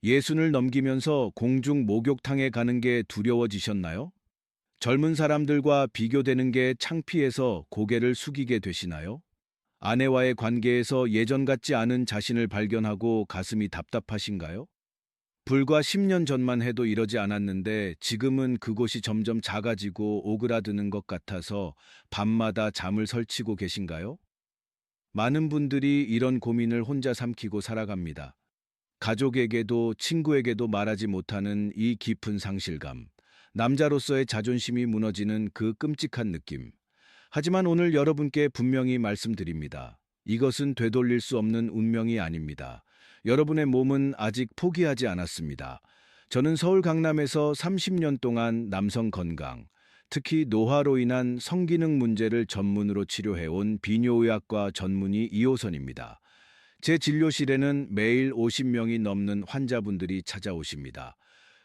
예순을 넘기면서 공중 목욕탕에 가는 게 두려워지셨나요? 젊은 사람들과 비교되는 게 창피해서 고개를 숙이게 되시나요? 아내와의 관계에서 예전 같지 않은 자신을 발견하고 가슴이 답답하신가요? 불과 10년 전만 해도 이러지 않았는데 지금은 그곳이 점점 작아지고 오그라드는 것 같아서 밤마다 잠을 설치고 계신가요? 많은 분들이 이런 고민을 혼자 삼키고 살아갑니다. 가족에게도 친구에게도 말하지 못하는 이 깊은 상실감, 남자로서의 자존심이 무너지는 그 끔찍한 느낌. 하지만 오늘 여러분께 분명히 말씀드립니다. 이것은 되돌릴 수 없는 운명이 아닙니다. 여러분의 몸은 아직 포기하지 않았습니다. 저는 서울 강남에서 30년 동안 남성 건강, 특히 노화로 인한 성기능 문제를 전문으로 치료해온 비뇨의학과 전문의 2호선입니다. 제 진료실에는 매일 50명이 넘는 환자분들이 찾아오십니다.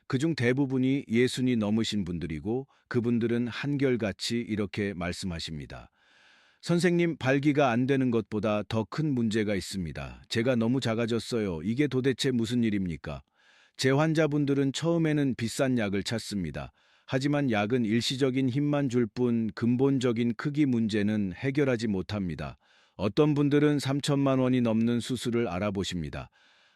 그중 대부분이 예순이 넘으신 분들이고 그분들은 한결같이 이렇게 말씀하십니다. 선생님, 발기가 안 되는 것보다 더 큰 문제가 있습니다. 제가 너무 작아졌어요. 이게 도대체 무슨 일입니까? 제 환자분들은 처음에는 비싼 약을 찾습니다. 하지만 약은 일시적인 힘만 줄 뿐 근본적인 크기 문제는 해결하지 못합니다. 어떤 분들은 3천만 원이 넘는 수술을 알아보십니다.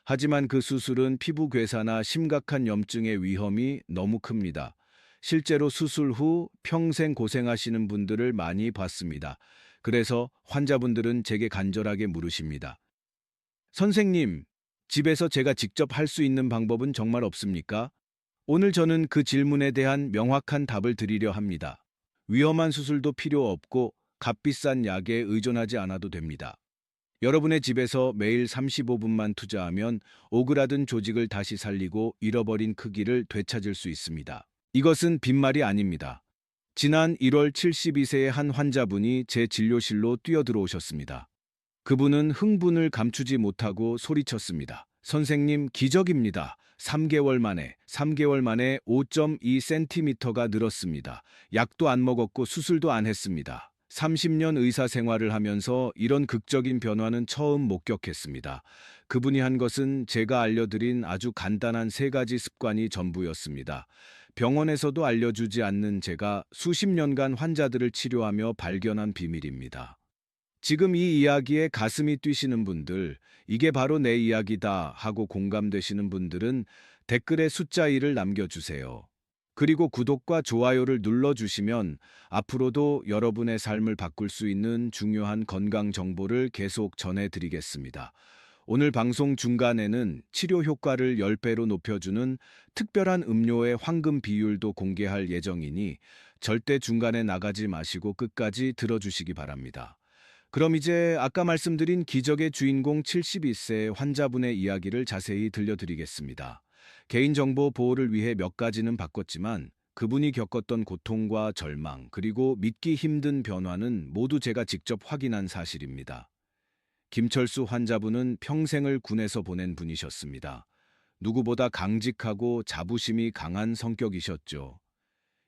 하지만 그 수술은 피부 괴사나 심각한 염증의 위험이 너무 큽니다. 실제로 수술 후 평생 고생하시는 분들을 많이 봤습니다. 그래서 환자분들은 제게 간절하게 물으십니다. 선생님, 집에서 제가 직접 할 수 있는 방법은 정말 없습니까? 오늘 저는 그 질문에 대한 명확한 답을 드리려 합니다. 위험한 수술도 필요 없고 값비싼 약에 의존하지 않아도 됩니다. 여러분의 집에서 매일 35분만 투자하면 오그라든 조직을 다시 살리고 잃어버린 크기를 되찾을 수 있습니다. 이것은 빈말이 아닙니다. 지난 1월 72세의 한 환자분이 제 진료실로 뛰어들어오셨습니다. 그분은 흥분을 감추지 못하고 소리쳤습니다. 선생님, 기적입니다. 3개월 만에 5.2cm가 늘었습니다. 약도 안 먹었고 수술도 안 했습니다. 30년 의사 생활을 하면서 이런 극적인 변화는 처음 목격했습니다. 그분이 한 것은 제가 알려드린 아주 간단한 3가지 습관이 전부였습니다. 병원에서도 알려주지 않는 제가 수십 년간 환자들을 치료하며 발견한 비밀입니다. 지금 이 이야기에 가슴이 뛰시는 분들, 이게 바로 내 이야기다 하고 공감되시는 분들은 댓글에 숫자 1을 남겨주세요. 그리고 구독과 좋아요를 눌러주시면 앞으로도 여러분의 삶을 바꿀 수 있는 중요한 건강 정보를 계속 전해드리겠습니다. 오늘 방송 중간에는 치료 효과를 10배로 높여주는 특별한 음료의 황금 비율도 공개할 예정이니 절대 중간에 나가지 마시고 끝까지 들어주시기 바랍니다. 그럼 이제 아까 말씀드린 기적의 주인공 72세 환자분의 이야기를 자세히 들려드리겠습니다. 개인정보 보호를 위해 몇 가지는 바꿨지만 그분이 겪었던 고통과 절망, 그리고 믿기 힘든 변화는 모두 제가 직접 확인한 사실입니다. 김철수 환자분은 평생을 군에서 보낸 분이셨습니다. 누구보다 강직하고 자부심이 강한 성격이셨죠.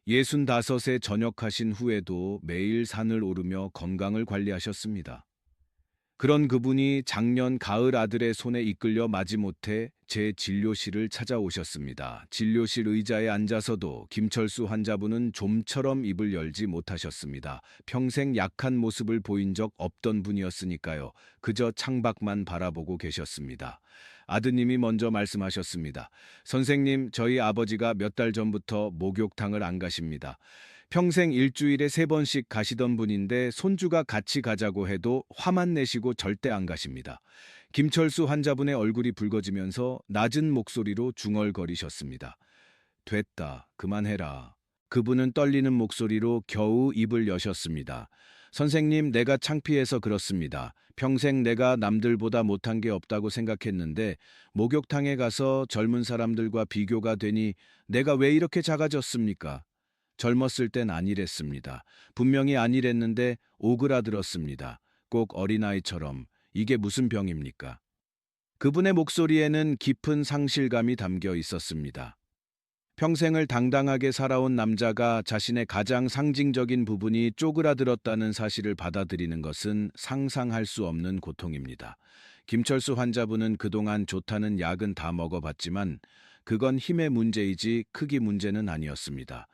65세 전역하신 후에도 매일 산을 오르며 건강을 관리하셨습니다. 그런 그분이 작년 가을 아들의 손에 이끌려 마지못해 제 진료실을 찾아오셨습니다. 진료실 의자에 앉아서도 김철수 환자분은 좀처럼 입을 열지 못하셨습니다. 평생 약한 모습을 보인 적 없던 분이었으니까요. 그저 창밖만 바라보고 계셨습니다. 아드님이 먼저 말씀하셨습니다. 선생님, 저희 아버지가 몇 달 전부터 목욕탕을 안 가십니다. 평생 일주일에 3번씩 가시던 분인데 손주가 같이 가자고 해도 화만 내시고 절대 안 가십니다. 김철수 환자분의 얼굴이 붉어지면서 낮은 목소리로 중얼거리셨습니다. 됐다, 그만해라. 그분은 떨리는 목소리로 겨우 입을 여셨습니다. 선생님, 내가 창피해서 그렇습니다. 평생 내가 남들보다 못한 게 없다고 생각했는데 목욕탕에 가서 젊은 사람들과 비교가 되니 내가 왜 이렇게 작아졌습니까? 젊었을 땐 아니랬습니다. 분명히 아니랬는데 오그라들었습니다. 꼭 어린아이처럼. 이게 무슨 병입니까? 그분의 목소리에는 깊은 상실감이 담겨 있었습니다. 평생을 당당하게 살아온 남자가 자신의 가장 상징적인 부분이 쪼그라들었다는 사실을 받아들이는 것은 상상할 수 없는 고통입니다. 김철수 환자분은 그동안 좋다는 약은 다 먹어봤지만 그건 힘의 문제이지 크기 문제는 아니었습니다.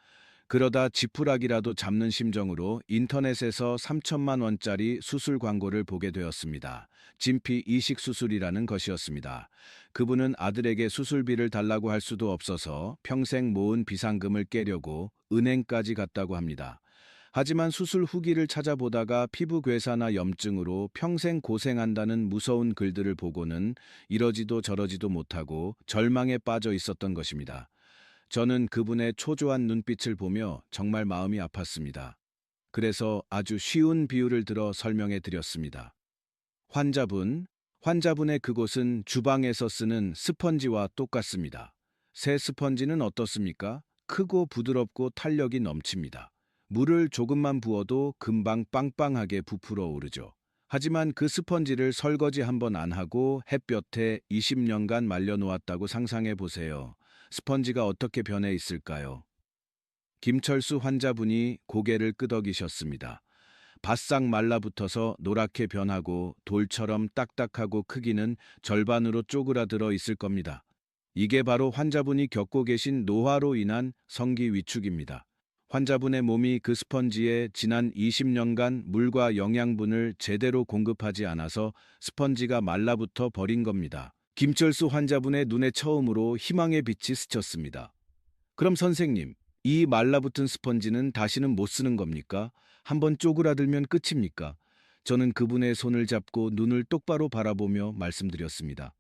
그러다 지푸라기라도 잡는 심정으로 인터넷에서 3천만 원짜리 수술 광고를 보게 되었습니다. 진피 이식 수술이라는 것이었습니다. 그분은 아들에게 수술비를 달라고 할 수도 없어서 평생 모은 비상금을 깨려고 은행까지 갔다고 합니다. 하지만 수술 후기를 찾아보다가 피부 괴사나 염증으로 평생 고생한다는 무서운 글들을 보고는 이러지도 저러지도 못하고 절망에 빠져 있었던 것입니다. 저는 그분의 초조한 눈빛을 보며 정말 마음이 아팠습니다. 그래서 아주 쉬운 비유를 들어 설명해 드렸습니다. 환자분, 환자분의 그곳은 주방에서 쓰는 스펀지와 똑같습니다. 새 스펀지는 어떻습니까? 크고 부드럽고 탄력이 넘칩니다. 물을 조금만 부어도 금방 빵빵하게 부풀어 오르죠. 하지만 그 스펀지를 설거지 한 번 안 하고 햇볕에 20년간 말려놓았다고 상상해 보세요. 스펀지가 어떻게 변해 있을까요? 김철수 환자분이 고개를 끄덕이셨습니다. 바싹 말라붙어서 노랗게 변하고 돌처럼 딱딱하고 크기는 절반으로 쪼그라들어 있을 겁니다. 이게 바로 환자분이 겪고 계신 노화로 인한 성기 위축입니다. 환자분의 몸이 그 스펀지에 지난 20년간 물과 영양분을 제대로 공급하지 않아서 스펀지가 말라붙어 버린 겁니다. 김철수 환자분의 눈에 처음으로 희망의 빛이 스쳤습니다. 그럼 선생님, 이 말라붙은 스펀지는 다시는 못 쓰는 겁니까? 한번 쪼그라들면 끝입니까? 저는 그분의 손을 잡고 눈을 똑바로 바라보며 말씀드렸습니다.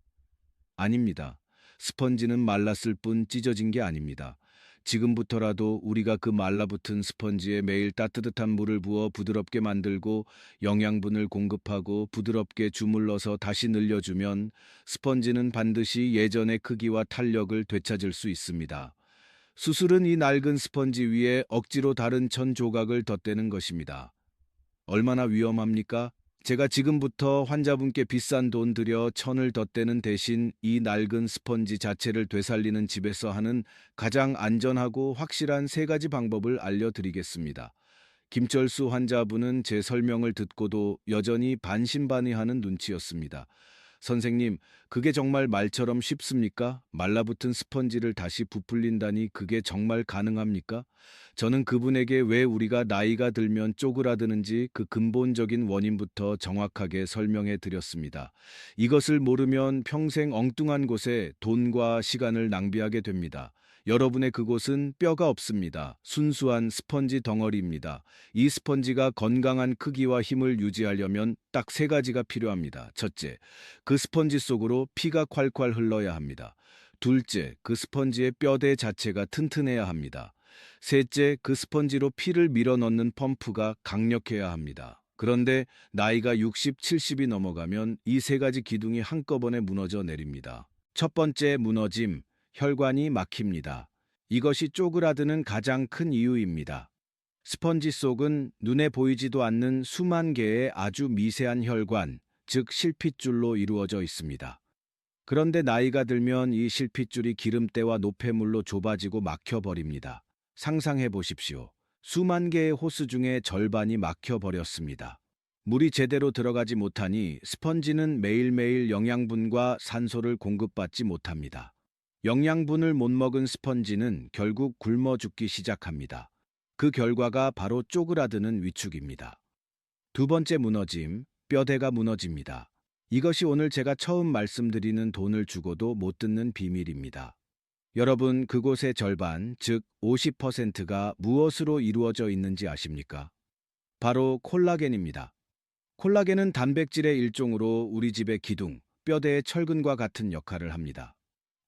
아닙니다. 스펀지는 말랐을 뿐 찢어진 게 아닙니다. 지금부터라도 우리가 그 말라붙은 스펀지에 매일 따뜻한 물을 부어 부드럽게 만들고 영양분을 공급하고 부드럽게 주물러서 다시 늘려주면 스펀지는 반드시 예전의 크기와 탄력을 되찾을 수 있습니다. 수술은 이 낡은 스펀지 위에 억지로 다른 천 조각을 덧대는 것입니다. 얼마나 위험합니까? 제가 지금부터 환자분께 비싼 돈 들여 천을 덧대는 대신 이 낡은 스펀지 자체를 되살리는 집에서 하는 가장 안전하고 확실한 세 가지 방법을 알려드리겠습니다. 김철수 환자분은 제 설명을 듣고도 여전히 반신반의하는 눈치였습니다. 선생님, 그게 정말 말처럼 쉽습니까? 말라붙은 스펀지를 다시 부풀린다니 그게 정말 가능합니까? 저는 그분에게 왜 우리가 나이가 들면 쪼그라드는지 그 근본적인 원인부터 정확하게 설명해 드렸습니다. 이것을 모르면 평생 엉뚱한 곳에 돈과 시간을 낭비하게 됩니다. 여러분의 그곳은 뼈가 없습니다. 순수한 스펀지 덩어리입니다. 이 스펀지가 건강한 크기와 힘을 유지하려면 딱 세 가지가 필요합니다. 첫째, 그 스펀지 속으로 피가 콸콸 흘러야 합니다. 둘째, 그 스펀지의 뼈대 자체가 튼튼해야 합니다. 셋째, 그 스펀지로 피를 밀어넣는 펌프가 강력해야 합니다. 그런데 나이가 60, 70이 넘어가면 이 세 가지 기둥이 한꺼번에 무너져 내립니다. 첫 번째 무너짐, 혈관이 막힙니다. 이것이 쪼그라드는 가장 큰 이유입니다. 스펀지 속은 눈에 보이지도 않는 수만 개의 아주 미세한 혈관, 즉 실핏줄로 이루어져 있습니다. 그런데 나이가 들면 이 실핏줄이 기름때와 노폐물로 좁아지고 막혀버립니다. 상상해 보십시오. 수만 개의 호스 중에 절반이 막혀버렸습니다. 물이 제대로 들어가지 못하니 스펀지는 매일매일 영양분과 산소를 공급받지 못합니다. 영양분을 못 먹은 스펀지는 결국 굶어 죽기 시작합니다. 그 결과가 바로 쪼그라드는 위축입니다. 두 번째 무너짐, 뼈대가 무너집니다. 이것이 오늘 제가 처음 말씀드리는 돈을 주고도 못 듣는 비밀입니다. 여러분, 그곳의 절반, 즉 50%가 무엇으로 이루어져 있는지 아십니까? 바로 콜라겐입니다. 콜라겐은 단백질의 일종으로 우리 집의 기둥, 뼈대의 철근과 같은 역할을 합니다.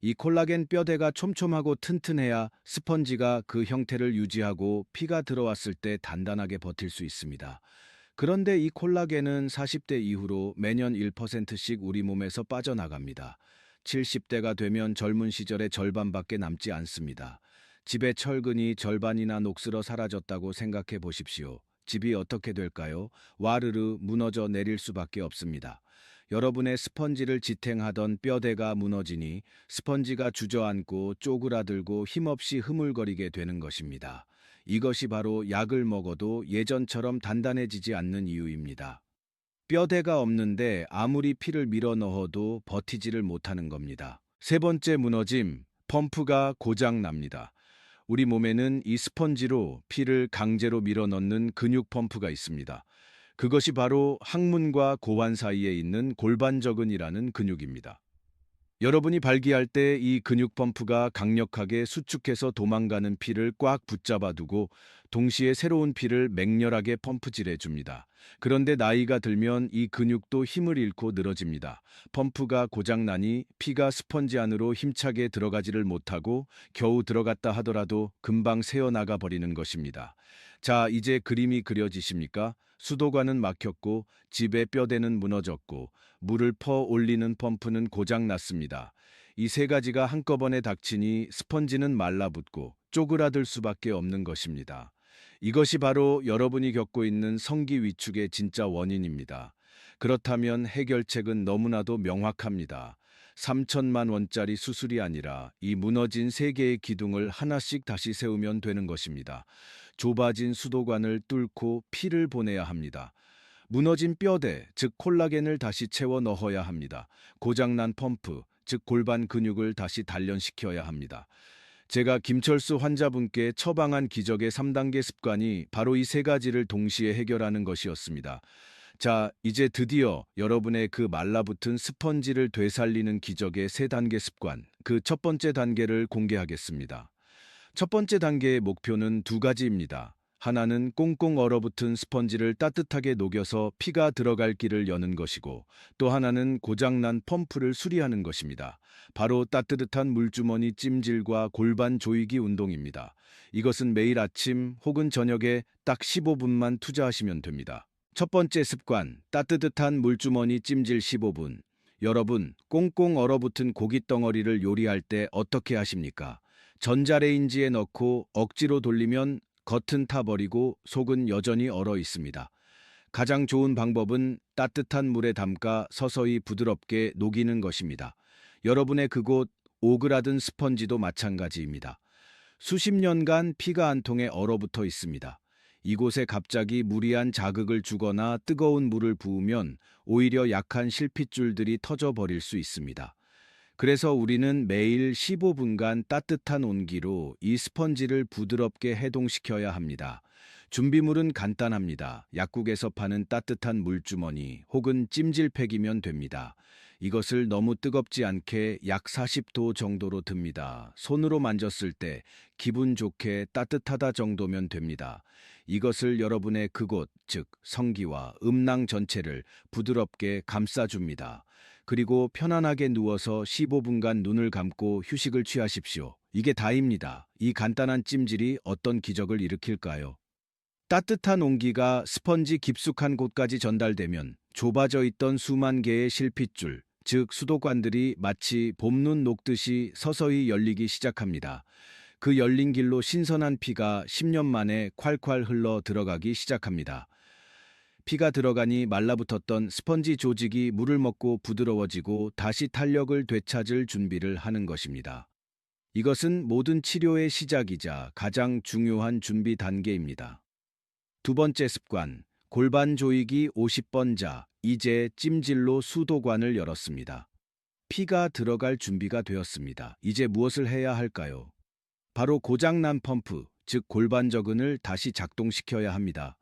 이 콜라겐 뼈대가 촘촘하고 튼튼해야 스펀지가 그 형태를 유지하고 피가 들어왔을 때 단단하게 버틸 수 있습니다. 그런데 이 콜라겐은 40대 이후로 매년 1%씩 우리 몸에서 빠져나갑니다. 70대가 되면 젊은 시절의 절반밖에 남지 않습니다. 집의 철근이 절반이나 녹슬어 사라졌다고 생각해 보십시오. 집이 어떻게 될까요? 와르르 무너져 내릴 수밖에 없습니다. 여러분의 스펀지를 지탱하던 뼈대가 무너지니 스펀지가 주저앉고 쪼그라들고 힘없이 흐물거리게 되는 것입니다. 이것이 바로 약을 먹어도 예전처럼 단단해지지 않는 이유입니다. 뼈대가 없는데 아무리 피를 밀어 넣어도 버티지를 못하는 겁니다. 세 번째 무너짐, 펌프가 고장 납니다. 우리 몸에는 이 스펀지로 피를 강제로 밀어 넣는 근육 펌프가 있습니다. 그것이 바로 항문과 고환 사이에 있는 골반저근이라는 근육입니다. 여러분이 발기할 때 이 근육 펌프가 강력하게 수축해서 도망가는 피를 꽉 붙잡아 두고 동시에 새로운 피를 맹렬하게 펌프질해 줍니다. 그런데 나이가 들면 이 근육도 힘을 잃고 늘어집니다. 펌프가 고장나니 피가 스펀지 안으로 힘차게 들어가지를 못하고 겨우 들어갔다 하더라도 금방 새어나가 버리는 것입니다. 자, 이제 그림이 그려지십니까? 수도관은 막혔고 집의 뼈대는 무너졌고 물을 퍼 올리는 펌프는 고장 났습니다. 이 세 가지가 한꺼번에 닥치니 스펀지는 말라붙고 쪼그라들 수밖에 없는 것입니다. 이것이 바로 여러분이 겪고 있는 성기 위축의 진짜 원인입니다. 그렇다면 해결책은 너무나도 명확합니다. 3천만 원짜리 수술이 아니라 이 무너진 세 개의 기둥을 하나씩 다시 세우면 되는 것입니다. 좁아진 수도관을 뚫고 피를 보내야 합니다. 무너진 뼈대, 즉 콜라겐을 다시 채워 넣어야 합니다. 고장난 펌프, 즉 골반 근육을 다시 단련시켜야 합니다. 제가 김철수 환자분께 처방한 기적의 3단계 습관이 바로 이 세 가지를 동시에 해결하는 것이었습니다. 자, 이제 드디어 여러분의 그 말라붙은 스펀지를 되살리는 기적의 3단계 습관, 그 첫 번째 단계를 공개하겠습니다. 첫 번째 단계의 목표는 두 가지입니다. 하나는 꽁꽁 얼어붙은 스펀지를 따뜻하게 녹여서 피가 들어갈 길을 여는 것이고, 또 하나는 고장난 펌프를 수리하는 것입니다. 바로 따뜻한 물주머니 찜질과 골반 조이기 운동입니다. 이것은 매일 아침 혹은 저녁에 딱 15분만 투자하시면 됩니다. 첫 번째 습관, 따뜻한 물주머니 찜질 15분. 여러분, 꽁꽁 얼어붙은 고기 덩어리를 요리할 때 어떻게 하십니까? 전자레인지에 넣고 억지로 돌리면 겉은 타버리고 속은 여전히 얼어 있습니다. 가장 좋은 방법은 따뜻한 물에 담가 서서히 부드럽게 녹이는 것입니다. 여러분의 그곳 오그라든 스펀지도 마찬가지입니다. 수십 년간 피가 한 통에 얼어붙어 있습니다. 이곳에 갑자기 무리한 자극을 주거나 뜨거운 물을 부으면 오히려 약한 실핏줄들이 터져버릴 수 있습니다. 그래서 우리는 매일 15분간 따뜻한 온기로 이 스펀지를 부드럽게 해동시켜야 합니다. 준비물은 간단합니다. 약국에서 파는 따뜻한 물주머니 혹은 찜질팩이면 됩니다. 이것을 너무 뜨겁지 않게 약 40도 정도로 듭니다. 손으로 만졌을 때 기분 좋게 따뜻하다 정도면 됩니다. 이것을 여러분의 그곳, 즉 성기와 음낭 전체를 부드럽게 감싸줍니다. 그리고 편안하게 누워서 15분간 눈을 감고 휴식을 취하십시오. 이게 다입니다. 이 간단한 찜질이 어떤 기적을 일으킬까요? 따뜻한 온기가 스펀지 깊숙한 곳까지 전달되면 좁아져 있던 수만 개의 실핏줄, 즉 수도관들이 마치 봄눈 녹듯이 서서히 열리기 시작합니다. 그 열린 길로 신선한 피가 10년 만에 콸콸 흘러 들어가기 시작합니다. 피가 들어가니 말라붙었던 스펀지 조직이 물을 먹고 부드러워지고 다시 탄력을 되찾을 준비를 하는 것입니다. 이것은 모든 치료의 시작이자 가장 중요한 준비 단계입니다. 두 번째 습관, 골반 조이기 50번 자, 이제 찜질로 수도관을 열었습니다. 피가 들어갈 준비가 되었습니다. 이제 무엇을 해야 할까요? 바로 고장난 펌프, 즉 골반저근을 다시 작동시켜야 합니다.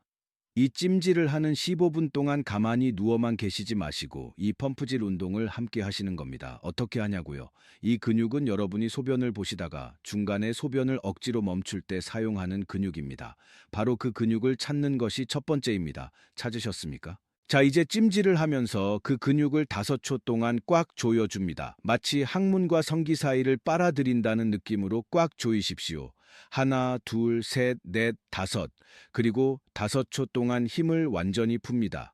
이 찜질을 하는 15분 동안 가만히 누워만 계시지 마시고 이 펌프질 운동을 함께 하시는 겁니다. 어떻게 하냐고요? 이 근육은 여러분이 소변을 보시다가 중간에 소변을 억지로 멈출 때 사용하는 근육입니다. 바로 그 근육을 찾는 것이 첫 번째입니다. 찾으셨습니까? 자, 이제 찜질을 하면서 그 근육을 5초 동안 꽉 조여줍니다. 마치 항문과 성기 사이를 빨아들인다는 느낌으로 꽉 조이십시오. 하나, 둘, 셋, 넷, 다섯. 그리고 5초 동안 힘을 완전히 풉니다.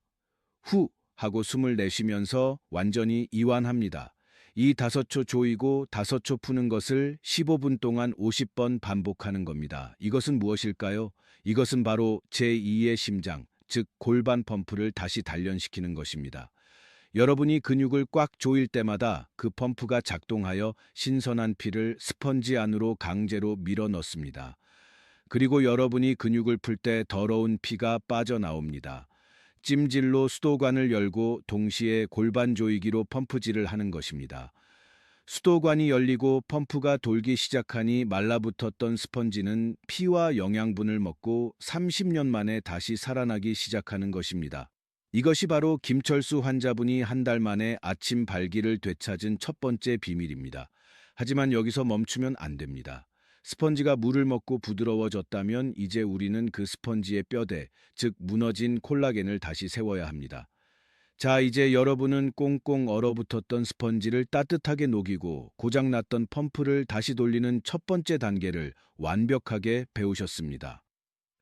후 하고 숨을 내쉬면서 완전히 이완합니다. 이 5초 조이고 5초 푸는 것을 15분 동안 50번 반복하는 겁니다. 이것은 무엇일까요? 이것은 바로 제2의 심장, 즉 골반 펌프를 다시 단련시키는 것입니다. 여러분이 근육을 꽉 조일 때마다 그 펌프가 작동하여 신선한 피를 스펀지 안으로 강제로 밀어 넣습니다. 그리고 여러분이 근육을 풀 때 더러운 피가 빠져나옵니다. 찜질로 수도관을 열고 동시에 골반 조이기로 펌프질을 하는 것입니다. 수도관이 열리고 펌프가 돌기 시작하니 말라붙었던 스펀지는 피와 영양분을 먹고 30년 만에 다시 살아나기 시작하는 것입니다. 이것이 바로 김철수 환자분이 한 달 만에 아침 발기를 되찾은 첫 번째 비밀입니다. 하지만 여기서 멈추면 안 됩니다. 스펀지가 물을 먹고 부드러워졌다면 이제 우리는 그 스펀지의 뼈대, 즉 무너진 콜라겐을 다시 세워야 합니다. 자, 이제 여러분은 꽁꽁 얼어붙었던 스펀지를 따뜻하게 녹이고 고장났던 펌프를 다시 돌리는 첫 번째 단계를 완벽하게 배우셨습니다.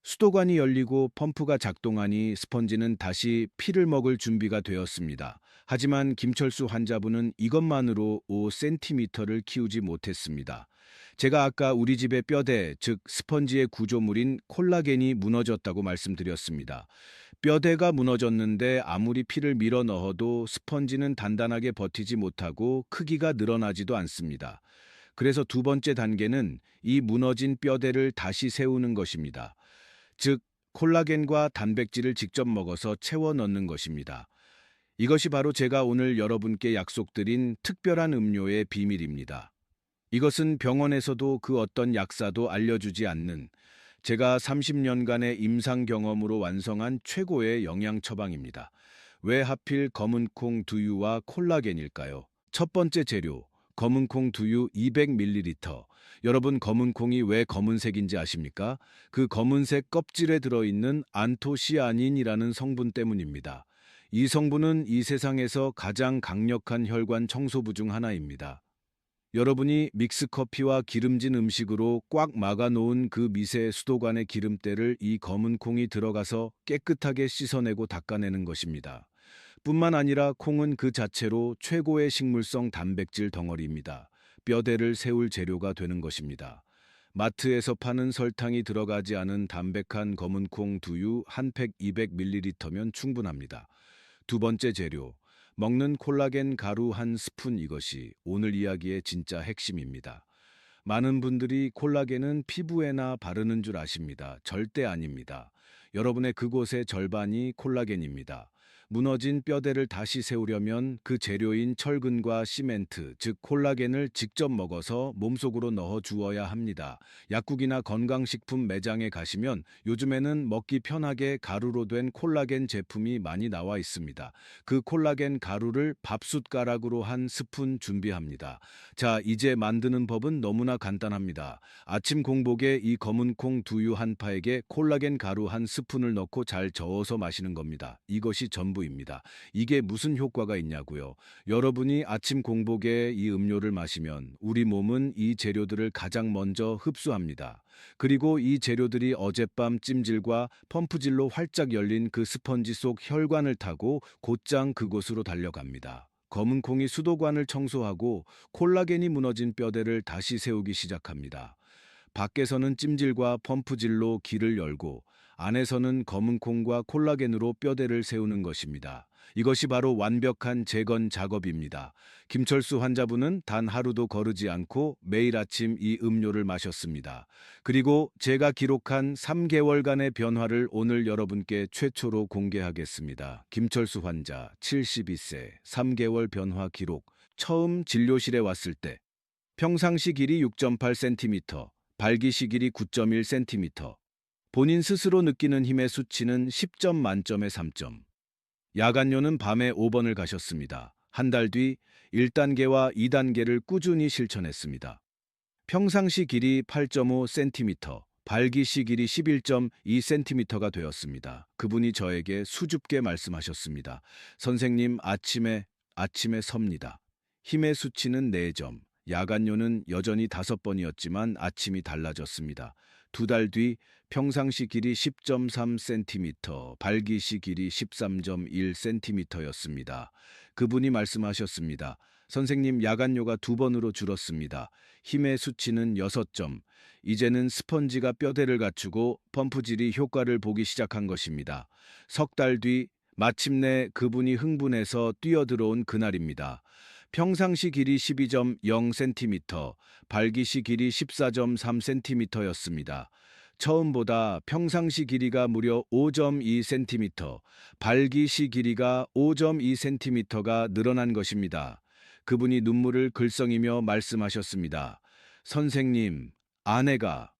수도관이 열리고 펌프가 작동하니 스펀지는 다시 피를 먹을 준비가 되었습니다. 하지만 김철수 환자분은 이것만으로 5cm를 키우지 못했습니다. 제가 아까 우리 집의 뼈대, 즉 스펀지의 구조물인 콜라겐이 무너졌다고 말씀드렸습니다. 뼈대가 무너졌는데 아무리 피를 밀어 넣어도 스펀지는 단단하게 버티지 못하고 크기가 늘어나지도 않습니다. 그래서 두 번째 단계는 이 무너진 뼈대를 다시 세우는 것입니다. 즉, 콜라겐과 단백질을 직접 먹어서 채워 넣는 것입니다. 이것이 바로 제가 오늘 여러분께 약속드린 특별한 음료의 비밀입니다. 이것은 병원에서도 그 어떤 약사도 알려주지 않는 제가 30년간의 임상 경험으로 완성한 최고의 영양 처방입니다. 왜 하필 검은콩 두유와 콜라겐일까요? 첫 번째 재료, 검은콩 두유 200ml. 여러분, 검은콩이 왜 검은색인지 아십니까? 그 검은색 껍질에 들어있는 안토시아닌이라는 성분 때문입니다. 이 성분은 이 세상에서 가장 강력한 혈관 청소부 중 하나입니다. 여러분이 믹스커피와 기름진 음식으로 꽉 막아놓은 그 미세 수도관의 기름때를 이 검은 콩이 들어가서 깨끗하게 씻어내고 닦아내는 것입니다. 뿐만 아니라 콩은 그 자체로 최고의 식물성 단백질 덩어리입니다. 뼈대를 세울 재료가 되는 것입니다. 마트에서 파는 설탕이 들어가지 않은 담백한 검은콩 두유 한 팩 200ml면 충분합니다. 두 번째 재료, 먹는 콜라겐 가루 한 스푼. 이것이 오늘 이야기의 진짜 핵심입니다. 많은 분들이 콜라겐은 피부에나 바르는 줄 아십니다. 절대 아닙니다. 여러분의 그곳의 절반이 콜라겐입니다. 무너진 뼈대를 다시 세우려면 그 재료인 철근과 시멘트, 즉 콜라겐을 직접 먹어서 몸속으로 넣어 주어야 합니다. 약국이나 건강식품 매장에 가시면 요즘에는 먹기 편하게 가루로 된 콜라겐 제품이 많이 나와 있습니다. 그 콜라겐 가루를 밥숟가락으로 한 스푼 준비합니다. 자, 이제 만드는 법은 너무나 간단합니다. 아침 공복에 이 검은콩 두유 한 파에게 콜라겐 가루 한 스푼을 넣고 잘 저어서 마시는 겁니다. 이것이 전부입니다. 이게 무슨 효과가 있냐고요? 여러분이 아침 공복에 이 음료를 마시면 우리 몸은 이 재료들을 가장 먼저 흡수합니다. 그리고 이 재료들이 어젯밤 찜질과 펌프질로 활짝 열린 그 스펀지 속 혈관을 타고 곧장 그곳으로 달려갑니다. 검은 콩이 수도관을 청소하고 콜라겐이 무너진 뼈대를 다시 세우기 시작합니다. 밖에서는 찜질과 펌프질로 길을 열고 안에서는 검은 콩과 콜라겐으로 뼈대를 세우는 것입니다. 이것이 바로 완벽한 재건 작업입니다. 김철수 환자분은 단 하루도 거르지 않고 매일 아침 이 음료를 마셨습니다. 그리고 제가 기록한 3개월간의 변화를 오늘 여러분께 최초로 공개하겠습니다. 김철수 환자 72세 3개월 변화 기록. 처음 진료실에 왔을 때 평상시 길이 6.8cm, 발기시 길이 9.1cm. 본인 스스로 느끼는 힘의 수치는 10점 만점에 3점. 야간요는 밤에 5번을 가셨습니다. 한 달 뒤 1단계와 2단계를 꾸준히 실천했습니다. 평상시 길이 8.5cm, 발기시 길이 11.2cm가 되었습니다. 그분이 저에게 수줍게 말씀하셨습니다. 선생님, 아침에 섭니다. 힘의 수치는 4점. 야간요는 여전히 5번이었지만 아침이 달라졌습니다. 2달 뒤 평상시 길이 10.3cm, 발기시 길이 13.1cm였습니다. 그분이 말씀하셨습니다. 선생님, 야간요가 2번으로 줄었습니다. 힘의 수치는 6점. 이제는 스펀지가 뼈대를 갖추고 펌프질이 효과를 보기 시작한 것입니다. 석 달 뒤 마침내 그분이 흥분해서 뛰어들어온 그날입니다. 평상시 길이 12.0cm, 발기시 길이 14.3cm였습니다. 처음보다 평상시 길이가 무려 5.2cm, 발기시 길이가 5.2cm가 늘어난 것입니다. 그분이 눈물을 글썽이며 말씀하셨습니다. 선생님, 아내가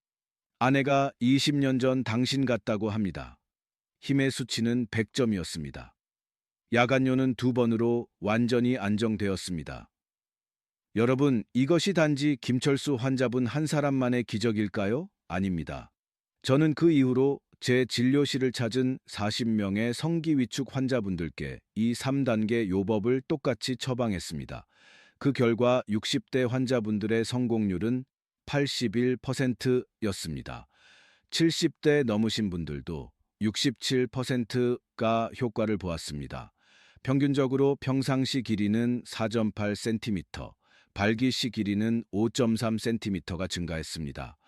20년 전 당신 같다고 합니다. 힘의 수치는 100점이었습니다. 야간요는 2번으로 완전히 안정되었습니다. 여러분, 이것이 단지 김철수 환자분 한 사람만의 기적일까요? 아닙니다. 저는 그 이후로 제 진료실을 찾은 40명의 성기 위축 환자분들께 이 3단계 요법을 똑같이 처방했습니다. 그 결과 60대 환자분들의 성공률은 81%였습니다. 70대 넘으신 분들도 67%가 효과를 보았습니다. 평균적으로 평상시 길이는 4.8cm, 발기시 길이는 5.3cm가 증가했습니다.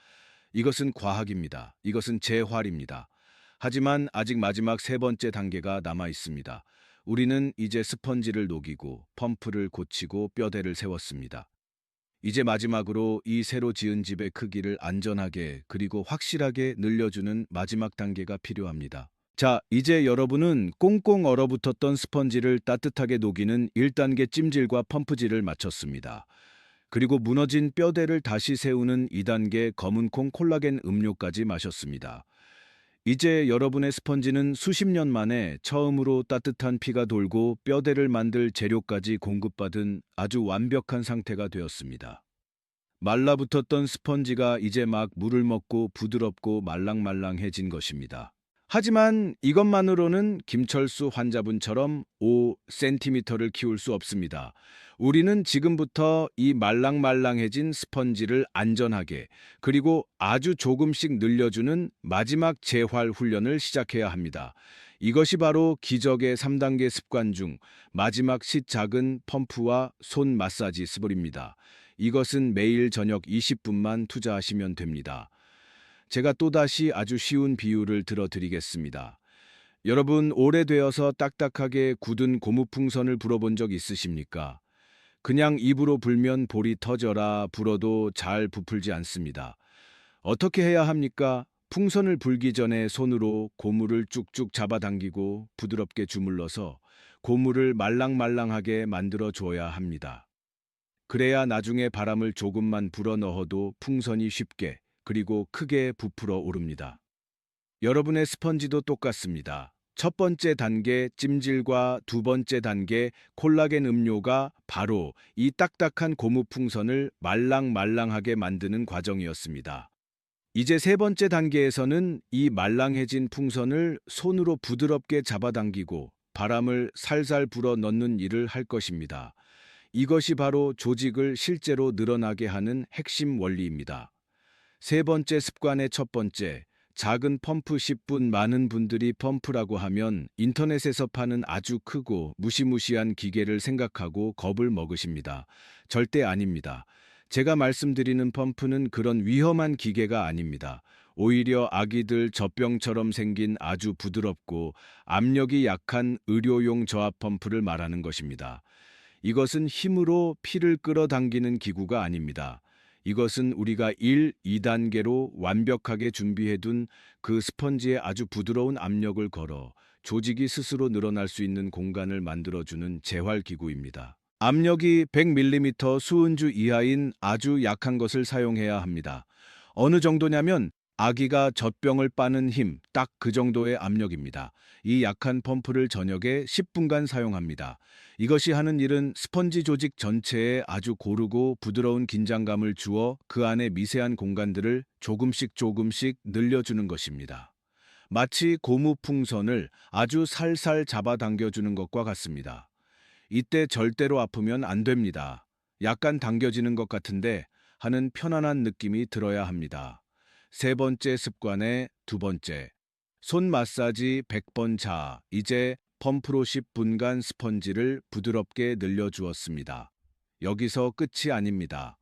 이것은 과학입니다. 이것은 재활입니다. 하지만 아직 마지막 세 번째 단계가 남아 있습니다. 우리는 이제 스펀지를 녹이고 펌프를 고치고 뼈대를 세웠습니다. 이제 마지막으로 이 새로 지은 집의 크기를 안전하게 그리고 확실하게 늘려주는 마지막 단계가 필요합니다. 자, 이제 여러분은 꽁꽁 얼어붙었던 스펀지를 따뜻하게 녹이는 1단계 찜질과 펌프질을 마쳤습니다. 그리고 무너진 뼈대를 다시 세우는 2단계 검은콩 콜라겐 음료까지 마셨습니다. 이제 여러분의 스펀지는 수십 년 만에 처음으로 따뜻한 피가 돌고 뼈대를 만들 재료까지 공급받은 아주 완벽한 상태가 되었습니다. 말라붙었던 스펀지가 이제 막 물을 먹고 부드럽고 말랑말랑해진 것입니다. 하지만 이것만으로는 김철수 환자분처럼 5cm를 키울 수 없습니다. 우리는 지금부터 이 말랑말랑해진 스펀지를 안전하게 그리고 아주 조금씩 늘려주는 마지막 재활 훈련을 시작해야 합니다. 이것이 바로 기적의 3단계 습관 중 마지막 작은 펌프와 손 마사지 스볼입니다. 이것은 매일 저녁 20분만 투자하시면 됩니다. 제가 또다시 아주 쉬운 비유를 들어드리겠습니다. 여러분, 오래되어서 딱딱하게 굳은 고무풍선을 불어본 적 있으십니까? 그냥 입으로 불면 볼이 터져라 불어도 잘 부풀지 않습니다. 어떻게 해야 합니까? 풍선을 불기 전에 손으로 고무를 쭉쭉 잡아당기고 부드럽게 주물러서 고무를 말랑말랑하게 만들어 줘야 합니다. 그래야 나중에 바람을 조금만 불어 넣어도 풍선이 쉽게 그리고 크게 부풀어 오릅니다. 여러분의 스펀지도 똑같습니다. 첫 번째 단계 찜질과 두 번째 단계 콜라겐 음료가 바로 이 딱딱한 고무 풍선을 말랑말랑하게 만드는 과정이었습니다. 이제 세 번째 단계에서는 이 말랑해진 풍선을 손으로 부드럽게 잡아당기고 바람을 살살 불어 넣는 일을 할 것입니다. 이것이 바로 조직을 실제로 늘어나게 하는 핵심 원리입니다. 세 번째 습관의 첫 번째, 작은 펌프 10분. 많은 분들이 펌프라고 하면 인터넷에서 파는 아주 크고 무시무시한 기계를 생각하고 겁을 먹으십니다. 절대 아닙니다. 제가 말씀드리는 펌프는 그런 위험한 기계가 아닙니다. 오히려 아기들 젖병처럼 생긴 아주 부드럽고 압력이 약한 의료용 저압 펌프를 말하는 것입니다. 이것은 힘으로 피를 끌어당기는 기구가 아닙니다. 이것은 우리가 1, 2단계로 완벽하게 준비해둔 그 스펀지에 아주 부드러운 압력을 걸어 조직이 스스로 늘어날 수 있는 공간을 만들어주는 재활기구입니다. 압력이 100mm 수은주 이하인 아주 약한 것을 사용해야 합니다. 어느 정도냐면 아기가 젖병을 빠는 힘, 딱 그 정도의 압력입니다. 이 약한 펌프를 저녁에 10분간 사용합니다. 이것이 하는 일은 스펀지 조직 전체에 아주 고르고 부드러운 긴장감을 주어 그 안에 미세한 공간들을 조금씩 늘려주는 것입니다. 마치 고무 풍선을 아주 살살 잡아당겨주는 것과 같습니다. 이때 절대로 아프면 안 됩니다. 약간 당겨지는 것 같은데 하는 편안한 느낌이 들어야 합니다. 세 번째 습관의 두 번째. 손 마사지 100번. 자, 이제 펌프로 10분간 스펀지를 부드럽게 늘려주었습니다. 여기서 끝이 아닙니다.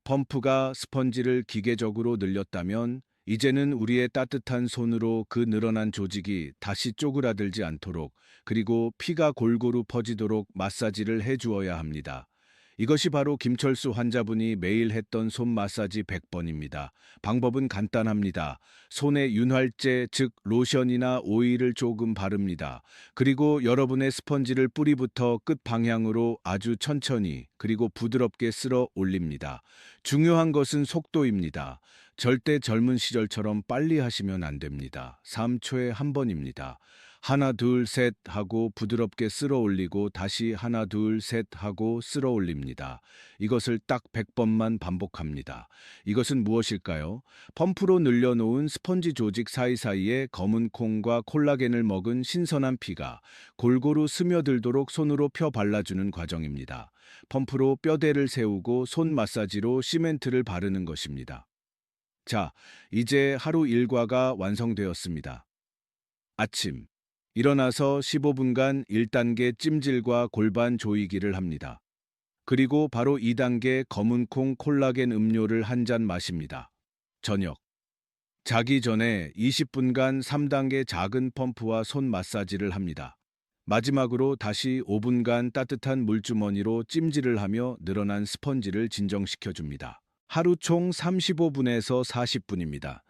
펌프가 스펀지를 기계적으로 늘렸다면 이제는 우리의 따뜻한 손으로 그 늘어난 조직이 다시 쪼그라들지 않도록 그리고 피가 골고루 퍼지도록 마사지를 해주어야 합니다. 이것이 바로 김철수 환자분이 매일 했던 손 마사지 100번입니다. 방법은 간단합니다. 손에 윤활제, 즉 로션이나 오일을 조금 바릅니다. 그리고 여러분의 스펀지를 뿌리부터 끝 방향으로 아주 천천히 그리고 부드럽게 쓸어 올립니다. 중요한 것은 속도입니다. 절대 젊은 시절처럼 빨리 하시면 안 됩니다. 3초에 한 번입니다. 하나, 둘, 셋 하고 부드럽게 쓸어 올리고 다시 하나, 둘, 셋 하고 쓸어 올립니다. 이것을 딱 100번만 반복합니다. 이것은 무엇일까요? 펌프로 늘려놓은 스펀지 조직 사이사이에 검은 콩과 콜라겐을 먹은 신선한 피가 골고루 스며들도록 손으로 펴 발라주는 과정입니다. 펌프로 뼈대를 세우고 손 마사지로 시멘트를 바르는 것입니다. 자, 이제 하루 일과가 완성되었습니다. 아침. 일어나서 15분간 1단계 찜질과 골반 조이기를 합니다. 그리고 바로 2단계 검은콩 콜라겐 음료를 한 잔 마십니다. 저녁. 자기 전에 20분간 3단계 작은 펌프와 손 마사지를 합니다. 마지막으로 다시 5분간 따뜻한 물주머니로 찜질을 하며 늘어난 스펀지를 진정시켜줍니다. 하루 총 35분에서 40분입니다.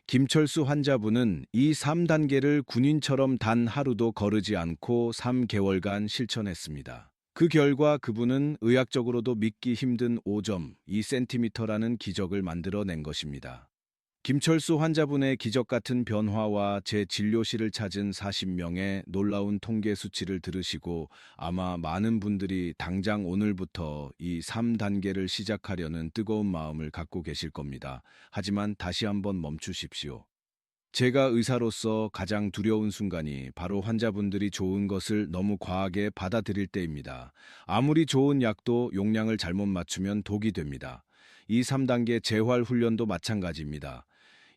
김철수 환자분은 이 3단계를 군인처럼 단 하루도 거르지 않고 3개월간 실천했습니다. 그 결과 그분은 의학적으로도 믿기 힘든 5.2cm라는 기적을 만들어낸 것입니다. 김철수 환자분의 기적 같은 변화와 제 진료실을 찾은 40명의 놀라운 통계 수치를 들으시고 아마 많은 분들이 당장 오늘부터 이 3단계를 시작하려는 뜨거운 마음을 갖고 계실 겁니다. 하지만 다시 한번 멈추십시오. 제가 의사로서 가장 두려운 순간이 바로 환자분들이 좋은 것을 너무 과하게 받아들일 때입니다. 아무리 좋은 약도 용량을 잘못 맞추면 독이 됩니다. 이 3단계 재활 훈련도 마찬가지입니다.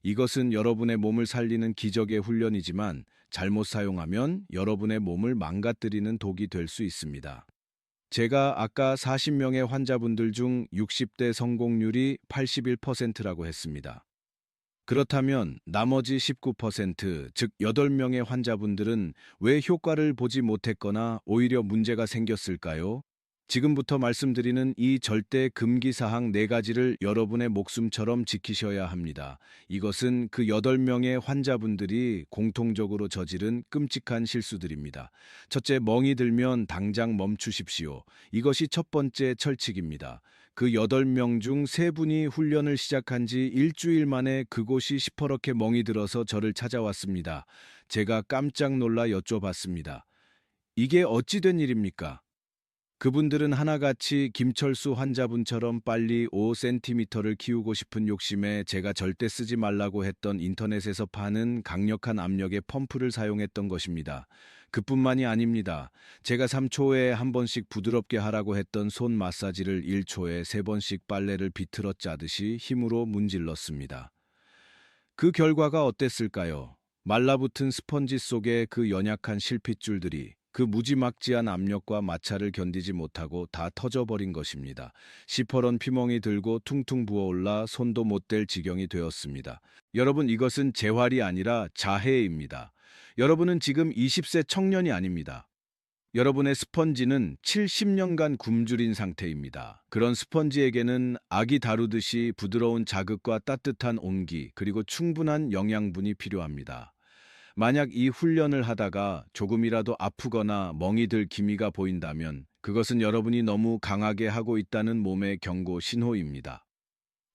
이것은 여러분의 몸을 살리는 기적의 훈련이지만 잘못 사용하면 여러분의 몸을 망가뜨리는 독이 될 수 있습니다. 제가 아까 40명의 환자분들 중 60대 성공률이 81%라고 했습니다. 그렇다면 나머지 19%, 즉 8명의 환자분들은 왜 효과를 보지 못했거나 오히려 문제가 생겼을까요? 지금부터 말씀드리는 이 절대 금기 사항 4가지를 여러분의 목숨처럼 지키셔야 합니다. 이것은 그 8명의 환자분들이 공통적으로 저지른 끔찍한 실수들입니다. 첫째, 멍이 들면 당장 멈추십시오. 이것이 첫 번째 철칙입니다. 그 8명 중 3분이 훈련을 시작한 지 일주일 만에 그곳이 시퍼렇게 멍이 들어서 저를 찾아왔습니다. 제가 깜짝 놀라 여쭤봤습니다. 이게 어찌 된 일입니까? 그분들은 하나같이 김철수 환자분처럼 빨리 5cm를 키우고 싶은 욕심에 제가 절대 쓰지 말라고 했던 인터넷에서 파는 강력한 압력의 펌프를 사용했던 것입니다. 그뿐만이 아닙니다. 제가 3초에 한 번씩 부드럽게 하라고 했던 손 마사지를 1초에 3번씩 빨래를 비틀어 짜듯이 힘으로 문질렀습니다. 그 결과가 어땠을까요? 말라붙은 스펀지 속에 그 연약한 실핏줄들이 그 무지막지한 압력과 마찰을 견디지 못하고 다 터져버린 것입니다. 시퍼런 피멍이 들고 퉁퉁 부어올라 손도 못 댈 지경이 되었습니다. 여러분, 이것은 재활이 아니라 자해입니다. 여러분은 지금 20세 청년이 아닙니다. 여러분의 스펀지는 70년간 굶주린 상태입니다. 그런 스펀지에게는 아기 다루듯이 부드러운 자극과 따뜻한 온기, 그리고 충분한 영양분이 필요합니다. 만약 이 훈련을 하다가 조금이라도 아프거나 멍이 들 기미가 보인다면 그것은 여러분이 너무 강하게 하고 있다는 몸의 경고 신호입니다.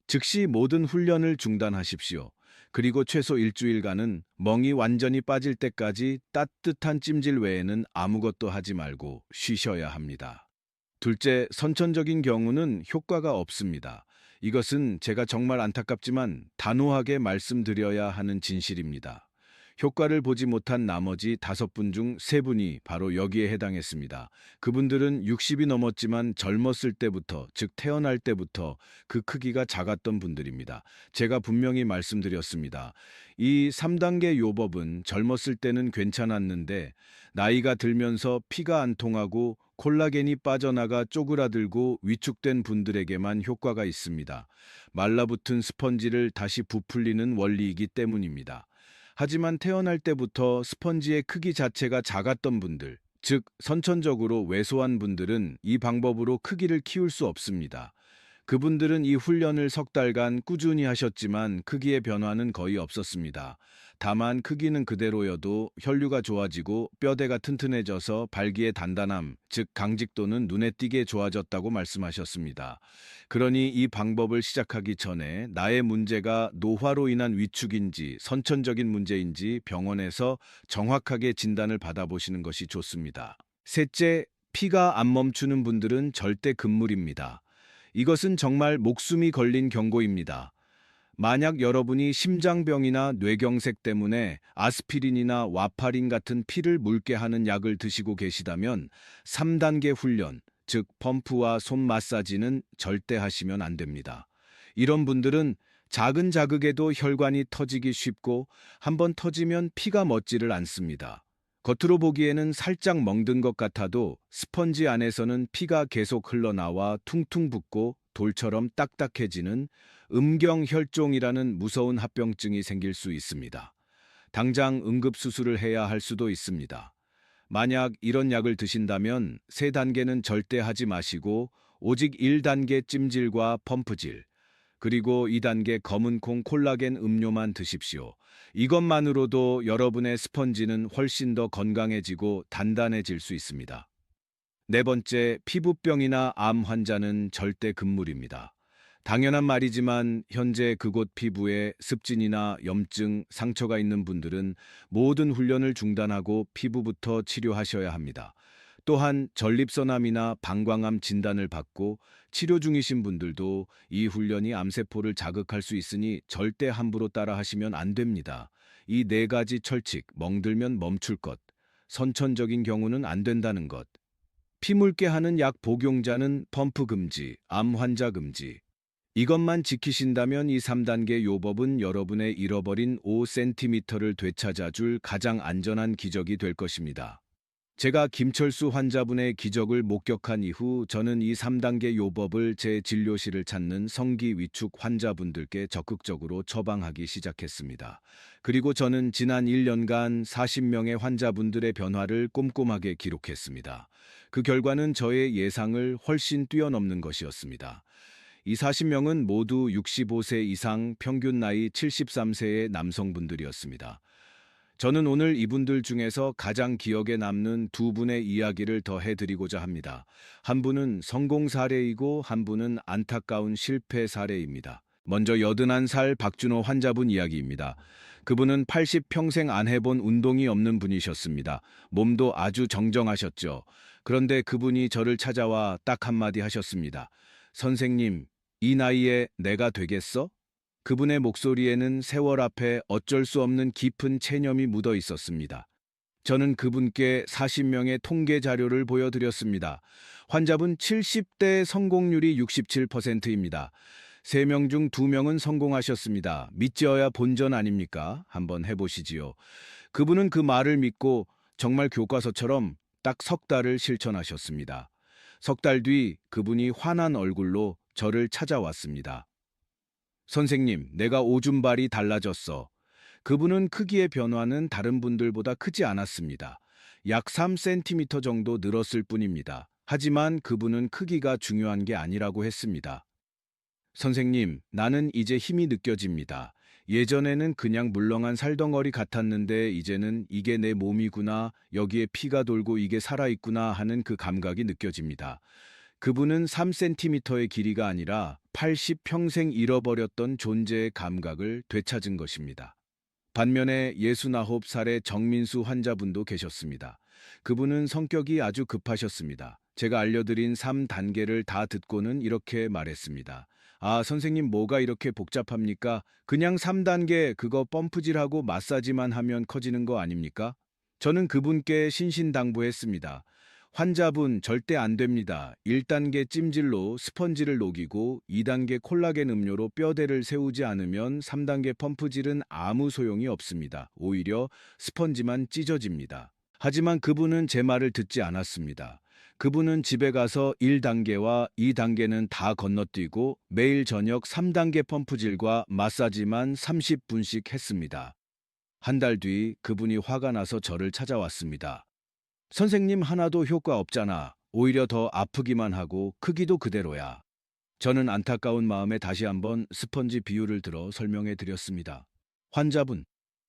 즉시 모든 훈련을 중단하십시오. 그리고 최소 일주일간은 멍이 완전히 빠질 때까지 따뜻한 찜질 외에는 아무것도 하지 말고 쉬셔야 합니다. 둘째, 선천적인 경우는 효과가 없습니다. 이것은 제가 정말 안타깝지만 단호하게 말씀드려야 하는 진실입니다. 효과를 보지 못한 나머지 5분 중 3분이 바로 여기에 해당했습니다. 그분들은 60이 넘었지만 젊었을 때부터, 즉 태어날 때부터 그 크기가 작았던 분들입니다. 제가 분명히 말씀드렸습니다. 이 3단계 요법은 젊었을 때는 괜찮았는데 나이가 들면서 피가 안 통하고 콜라겐이 빠져나가 쪼그라들고 위축된 분들에게만 효과가 있습니다. 말라붙은 스펀지를 다시 부풀리는 원리이기 때문입니다. 하지만 태어날 때부터 스펀지의 크기 자체가 작았던 분들, 즉, 선천적으로 왜소한 분들은 이 방법으로 크기를 키울 수 없습니다. 그분들은 이 훈련을 석 달간 꾸준히 하셨지만 크기의 변화는 거의 없었습니다. 다만 크기는 그대로여도 혈류가 좋아지고 뼈대가 튼튼해져서 발기의 단단함, 즉 강직도는 눈에 띄게 좋아졌다고 말씀하셨습니다. 그러니 이 방법을 시작하기 전에 나의 문제가 노화로 인한 위축인지 선천적인 문제인지 병원에서 정확하게 진단을 받아보시는 것이 좋습니다. 셋째, 피가 안 멈추는 분들은 절대 금물입니다. 이것은 정말 목숨이 걸린 경고입니다. 만약 여러분이 심장병이나 뇌경색 때문에 아스피린이나 와파린 같은 피를 묽게 하는 약을 드시고 계시다면 3단계 훈련, 즉 펌프와 손 마사지는 절대 하시면 안 됩니다. 이런 분들은 작은 자극에도 혈관이 터지기 쉽고 한번 터지면 피가 멎지를 않습니다. 겉으로 보기에는 살짝 멍든 것 같아도 스펀지 안에서는 피가 계속 흘러나와 퉁퉁 붓고 돌처럼 딱딱해지는 음경혈종이라는 무서운 합병증이 생길 수 있습니다. 당장 응급수술을 해야 할 수도 있습니다. 만약 이런 약을 드신다면 3단계는 절대 하지 마시고 오직 1단계 찜질과 펌프질, 그리고 2단계 검은콩 콜라겐 음료만 드십시오. 이것만으로도 여러분의 스펀지는 훨씬 더 건강해지고 단단해질 수 있습니다. 네 번째, 피부병이나 암 환자는 절대 금물입니다. 당연한 말이지만 현재 그곳 피부에 습진이나 염증, 상처가 있는 분들은 모든 훈련을 중단하고 피부부터 치료하셔야 합니다. 또한 전립선암이나 방광암 진단을 받고 치료 중이신 분들도 이 훈련이 암세포를 자극할 수 있으니 절대 함부로 따라 하시면 안 됩니다. 이 4가지 철칙, 멍들면 멈출 것, 선천적인 경우는 안 된다는 것, 피 묽게 하는 약 복용자는 펌프 금지, 암 환자 금지. 이것만 지키신다면 이 3단계 요법은 여러분의 잃어버린 5cm를 되찾아줄 가장 안전한 기적이 될 것입니다. 제가 김철수 환자분의 기적을 목격한 이후 저는 이 3단계 요법을 제 진료실을 찾는 성기 위축 환자분들께 적극적으로 처방하기 시작했습니다. 그리고 저는 지난 1년간 40명의 환자분들의 변화를 꼼꼼하게 기록했습니다. 그 결과는 저의 예상을 훨씬 뛰어넘는 것이었습니다. 이 40명은 모두 65세 이상 평균 나이 73세의 남성분들이었습니다. 저는 오늘 이분들 중에서 가장 기억에 남는 2분의 이야기를 더 해드리고자 합니다. 한 분은 성공 사례이고 한 분은 안타까운 실패 사례입니다. 먼저 81살 박준호 환자분 이야기입니다. 그분은 80평생 안 해본 운동이 없는 분이셨습니다. 몸도 아주 정정하셨죠. 그런데 그분이 저를 찾아와 딱 한마디 하셨습니다. 선생님, 이 나이에 내가 되겠어? 그분의 목소리에는 세월 앞에 어쩔 수 없는 깊은 체념이 묻어 있었습니다. 저는 그분께 40명의 통계 자료를 보여드렸습니다. 환자분 70대 성공률이 67%입니다. 3명 중 2명은 성공하셨습니다. 믿지어야 본전 아닙니까? 한번 해보시지요. 그분은 그 말을 믿고 정말 교과서처럼 딱 석 달을 실천하셨습니다. 석 달 뒤 그분이 환한 얼굴로 저를 찾아왔습니다. 선생님, 내가 오줌발이 달라졌어. 그분은 크기의 변화는 다른 분들보다 크지 않았습니다. 약 3cm 정도 늘었을 뿐입니다. 하지만 그분은 크기가 중요한 게 아니라고 했습니다. 선생님, 나는 이제 힘이 느껴집니다. 예전에는 그냥 물렁한 살덩어리 같았는데 이제는 이게 내 몸이구나, 여기에 피가 돌고 이게 살아있구나 하는 그 감각이 느껴집니다. 그분은 3cm의 길이가 아니라 80평생 잃어버렸던 존재의 감각을 되찾은 것입니다. 반면에 69살의 정민수 환자분도 계셨습니다. 그분은 성격이 아주 급하셨습니다. 제가 알려드린 3단계를 다 듣고는 이렇게 말했습니다. 아, 선생님 뭐가 이렇게 복잡합니까? 그냥 3단계 그거 펌프질하고 마사지만 하면 커지는 거 아닙니까? 저는 그분께 신신당부했습니다. 환자분 절대 안 됩니다. 1단계 찜질로 스펀지를 녹이고 2단계 콜라겐 음료로 뼈대를 세우지 않으면 3단계 펌프질은 아무 소용이 없습니다. 오히려 스펀지만 찢어집니다. 하지만 그분은 제 말을 듣지 않았습니다. 그분은 집에 가서 1단계와 2단계는 다 건너뛰고 매일 저녁 3단계 펌프질과 마사지만 30분씩 했습니다. 한 달 뒤 그분이 화가 나서 저를 찾아왔습니다. 선생님 하나도 효과 없잖아. 오히려 더 아프기만 하고 크기도 그대로야. 저는 안타까운 마음에 다시 한번 스펀지 비유를 들어 설명해 드렸습니다. 환자분.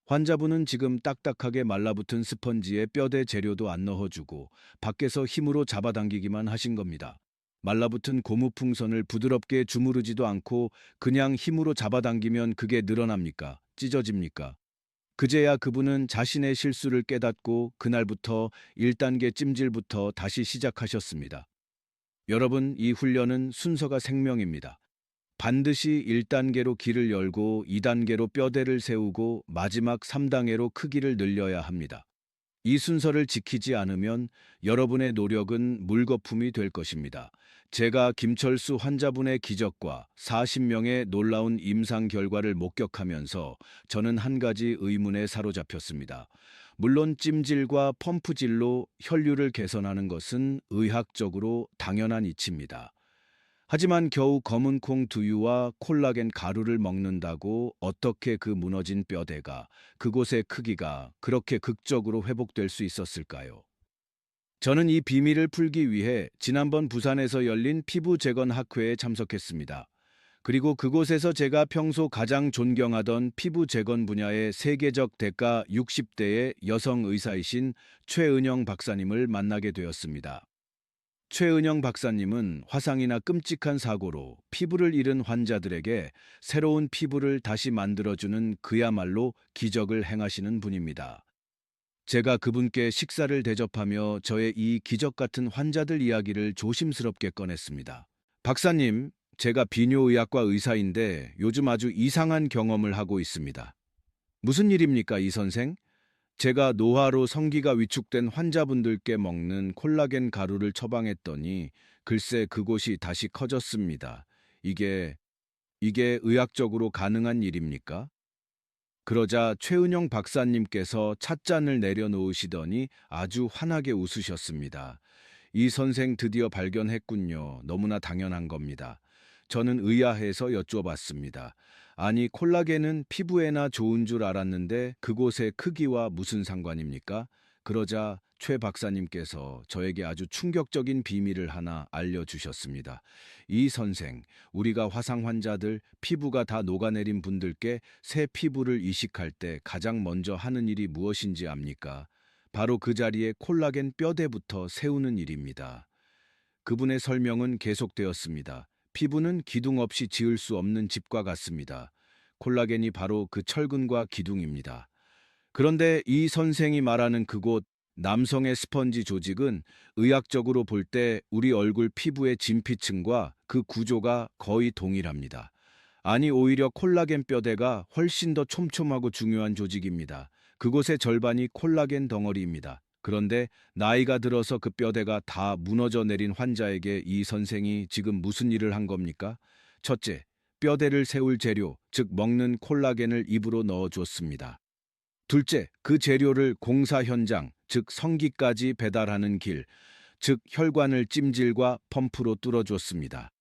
환자분은 지금 딱딱하게 말라붙은 스펀지에 뼈대 재료도 안 넣어주고 밖에서 힘으로 잡아당기기만 하신 겁니다. 말라붙은 고무풍선을 부드럽게 주무르지도 않고 그냥 힘으로 잡아당기면 그게 늘어납니까? 찢어집니까? 그제야 그분은 자신의 실수를 깨닫고 그날부터 1단계 찜질부터 다시 시작하셨습니다. 여러분, 이 훈련은 순서가 생명입니다. 반드시 1단계로 길을 열고 2단계로 뼈대를 세우고 마지막 3단계로 크기를 늘려야 합니다. 이 순서를 지키지 않으면 여러분의 노력은 물거품이 될 것입니다. 제가 김철수 환자분의 기적과 40명의 놀라운 임상 결과를 목격하면서 저는 한 가지 의문에 사로잡혔습니다. 물론 찜질과 펌프질로 혈류를 개선하는 것은 의학적으로 당연한 이치입니다. 하지만 겨우 검은 콩 두유와 콜라겐 가루를 먹는다고 어떻게 그 무너진 뼈대가, 그곳의 크기가 그렇게 극적으로 회복될 수 있었을까요? 저는 이 비밀을 풀기 위해 지난번 부산에서 열린 피부 재건 학회에 참석했습니다. 그리고 그곳에서 제가 평소 가장 존경하던 피부 재건 분야의 세계적 대가 60대의 여성 의사이신 최은영 박사님을 만나게 되었습니다. 최은영 박사님은 화상이나 끔찍한 사고로 피부를 잃은 환자들에게 새로운 피부를 다시 만들어주는 그야말로 기적을 행하시는 분입니다. 제가 그분께 식사를 대접하며 저의 이 기적 같은 환자들 이야기를 조심스럽게 꺼냈습니다. 박사님, 제가 비뇨의학과 의사인데 요즘 아주 이상한 경험을 하고 있습니다. 무슨 일입니까, 이 선생? 제가 노화로 성기가 위축된 환자분들께 먹는 콜라겐 가루를 처방했더니 글쎄 그곳이 다시 커졌습니다. 이게 의학적으로 가능한 일입니까? 그러자 최은영 박사님께서 찻잔을 내려놓으시더니 아주 환하게 웃으셨습니다. 이 선생 드디어 발견했군요. 너무나 당연한 겁니다. 저는 의아해서 여쭈어봤습니다. 아니, 콜라겐은 피부에나 좋은 줄 알았는데 그곳의 크기와 무슨 상관입니까? 그러자 최 박사님께서 저에게 아주 충격적인 비밀을 하나 알려주셨습니다. 이 선생, 우리가 화상 환자들, 피부가 다 녹아내린 분들께 새 피부를 이식할 때 가장 먼저 하는 일이 무엇인지 압니까? 바로 그 자리에 콜라겐 뼈대부터 세우는 일입니다. 그분의 설명은 계속되었습니다. 피부는 기둥 없이 지을 수 없는 집과 같습니다. 콜라겐이 바로 그 철근과 기둥입니다. 그런데 이 선생이 말하는 그곳 남성의 스펀지 조직은 의학적으로 볼 때 우리 얼굴 피부의 진피층과 그 구조가 거의 동일합니다. 아니, 오히려 콜라겐 뼈대가 훨씬 더 촘촘하고 중요한 조직입니다. 그곳의 절반이 콜라겐 덩어리입니다. 그런데 나이가 들어서 그 뼈대가 다 무너져 내린 환자에게 이 선생이 지금 무슨 일을 한 겁니까? 첫째, 뼈대를 세울 재료, 즉 먹는 콜라겐을 입으로 넣어줬습니다. 둘째, 그 재료를 공사 현장, 즉 성기까지 배달하는 길, 즉 혈관을 찜질과 펌프로 뚫어줬습니다.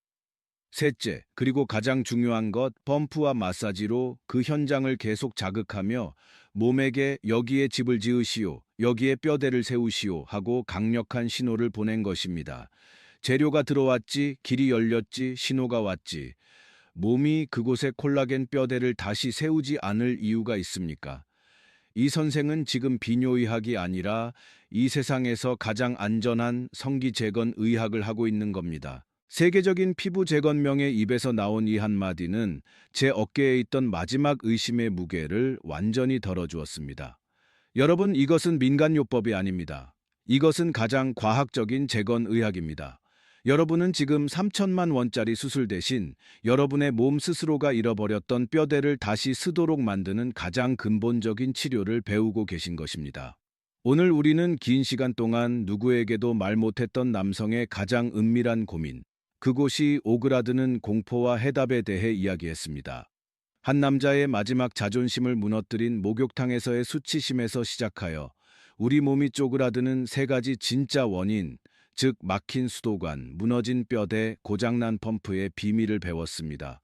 셋째, 그리고 가장 중요한 것, 펌프와 마사지로 그 현장을 계속 자극하며 몸에게 여기에 집을 지으시오, 여기에 뼈대를 세우시오 하고 강력한 신호를 보낸 것입니다. 재료가 들어왔지, 길이 열렸지, 신호가 왔지. 몸이 그곳에 콜라겐 뼈대를 다시 세우지 않을 이유가 있습니까? 이 선생은 지금 비뇨의학이 아니라 이 세상에서 가장 안전한 성기 재건 의학을 하고 있는 겁니다. 세계적인 피부 재건명의 입에서 나온 이 한마디는 제 어깨에 있던 마지막 의심의 무게를 완전히 덜어주었습니다. 여러분, 이것은 민간요법이 아닙니다. 이것은 가장 과학적인 재건의학입니다. 여러분은 지금 3천만 원짜리 수술 대신 여러분의 몸 스스로가 잃어버렸던 뼈대를 다시 쓰도록 만드는 가장 근본적인 치료를 배우고 계신 것입니다. 오늘 우리는 긴 시간 동안 누구에게도 말 못했던 남성의 가장 은밀한 고민, 그곳이 오그라드는 공포와 해답에 대해 이야기했습니다. 한 남자의 마지막 자존심을 무너뜨린 목욕탕에서의 수치심에서 시작하여 우리 몸이 쪼그라드는 세 가지 진짜 원인, 즉 막힌 수도관, 무너진 뼈대, 고장난 펌프의 비밀을 배웠습니다.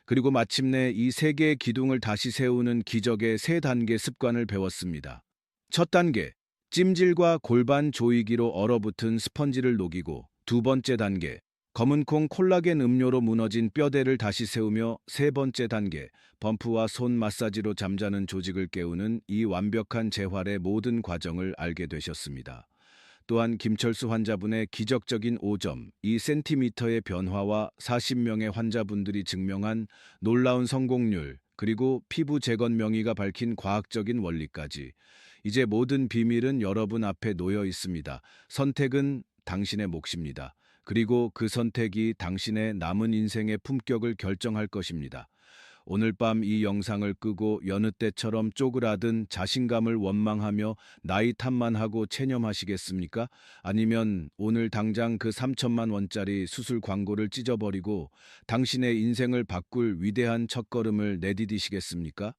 그리고 마침내 이 세 개의 기둥을 다시 세우는 기적의 세 단계 습관을 배웠습니다. 첫 단계, 찜질과 골반 조이기로 얼어붙은 스펀지를 녹이고, 두 번째 단계, 검은콩 콜라겐 음료로 무너진 뼈대를 다시 세우며, 세 번째 단계, 범프와 손 마사지로 잠자는 조직을 깨우는 이 완벽한 재활의 모든 과정을 알게 되셨습니다. 또한 김철수 환자분의 기적적인 5점, 2cm의 변화와 40명의 환자분들이 증명한 놀라운 성공률, 그리고 피부 재건 명의가 밝힌 과학적인 원리까지. 이제 모든 비밀은 여러분 앞에 놓여 있습니다. 선택은 당신의 몫입니다. 그리고 그 선택이 당신의 남은 인생의 품격을 결정할 것입니다. 오늘 밤 이 영상을 끄고 여느 때처럼 쪼그라든 자신감을 원망하며 나이 탓만 하고 체념하시겠습니까? 아니면 오늘 당장 그 3천만 원짜리 수술 광고를 찢어버리고 당신의 인생을 바꿀 위대한 첫걸음을 내디디시겠습니까?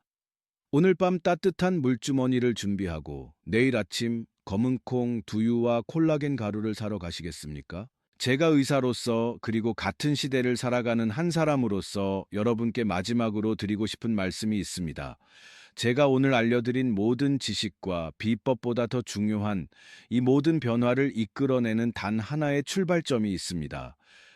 오늘 밤 따뜻한 물주머니를 준비하고 내일 아침 검은콩 두유와 콜라겐 가루를 사러 가시겠습니까? 제가 의사로서, 그리고 같은 시대를 살아가는 한 사람으로서 여러분께 마지막으로 드리고 싶은 말씀이 있습니다. 제가 오늘 알려드린 모든 지식과 비법보다 더 중요한 이 모든 변화를 이끌어내는 단 하나의 출발점이 있습니다.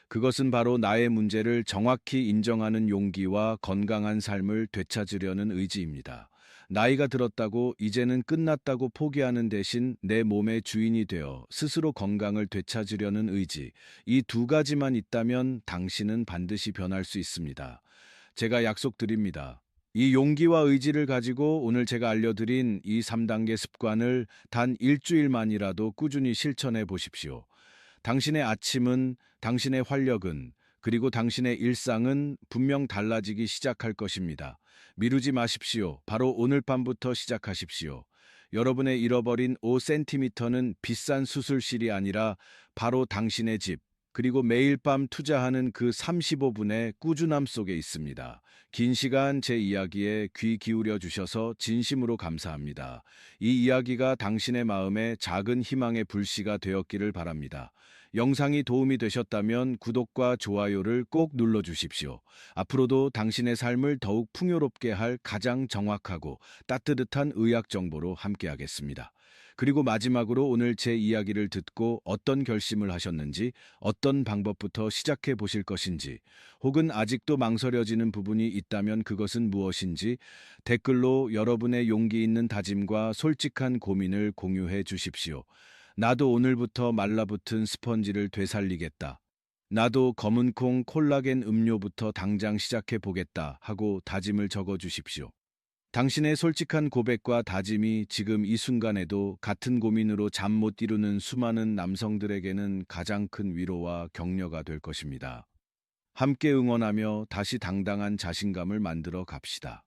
그것은 바로 나의 문제를 정확히 인정하는 용기와 건강한 삶을 되찾으려는 의지입니다. 나이가 들었다고 이제는 끝났다고 포기하는 대신 내 몸의 주인이 되어 스스로 건강을 되찾으려는 의지, 이 두 가지만 있다면 당신은 반드시 변할 수 있습니다. 제가 약속드립니다. 이 용기와 의지를 가지고 오늘 제가 알려드린 이 3단계 습관을 단 일주일만이라도 꾸준히 실천해 보십시오. 당신의 아침은, 당신의 활력은, 그리고 당신의 일상은 분명 달라지기 시작할 것입니다. 미루지 마십시오. 바로 오늘 밤부터 시작하십시오. 여러분의 잃어버린 5cm는 비싼 수술실이 아니라 바로 당신의 집, 그리고 매일 밤 투자하는 그 35분의 꾸준함 속에 있습니다. 긴 시간 제 이야기에 귀 기울여 주셔서 진심으로 감사합니다. 이 이야기가 당신의 마음에 작은 희망의 불씨가 되었기를 바랍니다. 영상이 도움이 되셨다면 구독과 좋아요를 꼭 눌러주십시오. 앞으로도 당신의 삶을 더욱 풍요롭게 할 가장 정확하고 따뜻한 의학 정보로 함께하겠습니다. 그리고 마지막으로 오늘 제 이야기를 듣고 어떤 결심을 하셨는지, 어떤 방법부터 시작해 보실 것인지, 혹은 아직도 망설여지는 부분이 있다면 그것은 무엇인지 댓글로 여러분의 용기 있는 다짐과 솔직한 고민을 공유해 주십시오. 나도 오늘부터 말라붙은 스펀지를 되살리겠다. 나도 검은콩 콜라겐 음료부터 당장 시작해 보겠다 하고 다짐을 적어 주십시오. 당신의 솔직한 고백과 다짐이 지금 이 순간에도 같은 고민으로 잠 못 이루는 수많은 남성들에게는 가장 큰 위로와 격려가 될 것입니다. 함께 응원하며 다시 당당한 자신감을 만들어 갑시다.